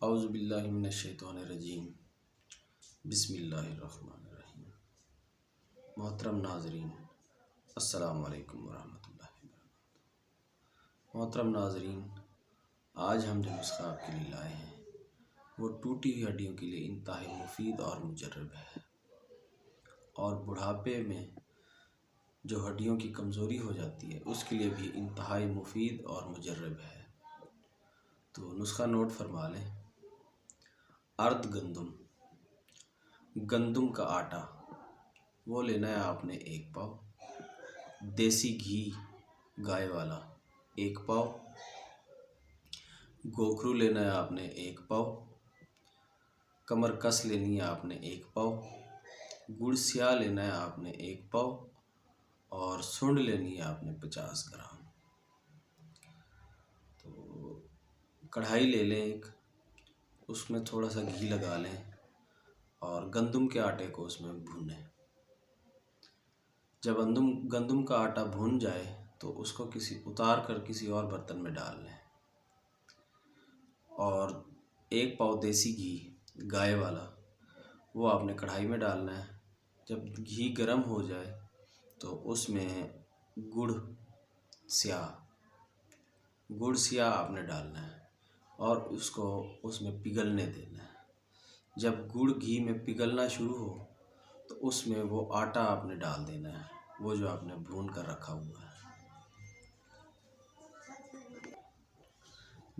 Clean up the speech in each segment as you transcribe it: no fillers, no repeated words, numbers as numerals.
اعوذ باللہ من الشیطان الرجیم، بسم اللہ الرحمن الرحیم۔ محترم ناظرین، السلام علیکم ورحمۃ اللہ وبرکاتہ۔ محترم ناظرین، آج ہم جو نسخہ آپ کے لیے لائے ہیں وہ ٹوٹی ہوئی ہڈیوں کے لیے انتہائی مفید اور مجرب ہے، اور بڑھاپے میں جو ہڈیوں کی کمزوری ہو جاتی ہے اس کے لیے بھی انتہائی مفید اور مجرب ہے۔ تو نسخہ نوٹ فرما لیں۔ ارد گندم، گندم کا آٹا وہ لینا ہے آپ نے 1 پاؤ، دیسی گھی گائے والا 1 پاؤ، گوکھرو لینا ہے آپ نے 1 پاؤ، کمر کس لینی ہے آپ نے 1 پاؤ، گڑ سیاہ لینا ہے آپ نے 1 پاؤ، اور سنڈ لینی ہے آپ نے 50 گرام۔ تو کڑھائی لے لیں ایک، اس میں تھوڑا سا گھی لگا لیں اور گندم کے آٹے کو اس میں بھونیں۔ جب گندم کا آٹا بھون جائے تو اس کو اتار کر کسی اور برتن میں ڈال لیں، اور 1 پاؤ دیسی گھی گائے والا وہ آپ نے کڑھائی میں ڈالنا ہے۔ جب گھی گرم ہو جائے تو اس میں گڑ سیاہ آپ نے ڈالنا ہے اور اس کو اس میں پگھلنے دینا ہے۔ جب گڑ گھی میں پگھلنا شروع ہو تو اس میں وہ آٹا آپ نے ڈال دینا ہے، وہ جو آپ نے بھون کر رکھا ہوا ہے۔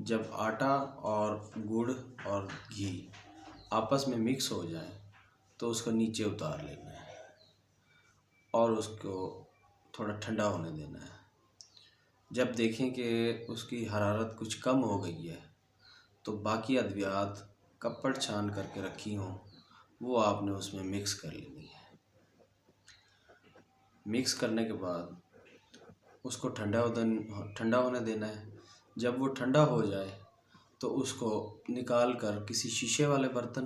جب آٹا اور گڑ اور گھی آپس میں مکس ہو جائیں تو اس کو نیچے اتار لینا ہے اور اس کو تھوڑا ٹھنڈا ہونے دینا ہے۔ جب دیکھیں کہ اس کی حرارت کچھ کم ہو گئی ہے تو باقی ادویات کپڑ چھان کر کے رکھی ہوں وہ آپ نے اس میں مکس کر لینی ہے۔ مکس کرنے کے بعد اس کو ٹھنڈا ہونے دینا ہے۔ جب وہ ٹھنڈا ہو جائے تو اس کو نکال کر کسی شیشے والے برتن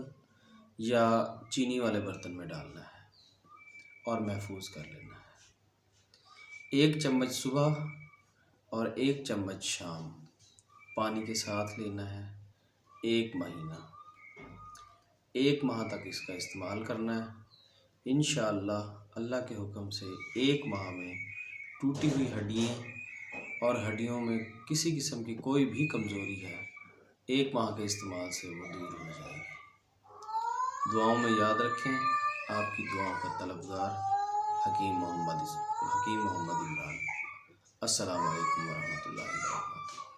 یا چینی والے برتن میں ڈالنا ہے اور محفوظ کر لینا ہے۔ 1 چمچ صبح اور 1 چمچ شام پانی کے ساتھ لینا ہے۔ 1 مہینہ، 1 ماہ تک اس کا استعمال کرنا ہے۔ انشاءاللہ اللہ کے حکم سے 1 ماہ میں ٹوٹی ہوئی ہڈیاں اور ہڈیوں میں کسی قسم کی کوئی بھی کمزوری ہے 1 ماہ کے استعمال سے وہ دور ہو جائے گی۔ دعاؤں میں یاد رکھیں، آپ کی دعاؤں کا طلبگار حکیم محمد عمران۔ السلام علیکم ورحمۃ اللہ وبرکاتہ۔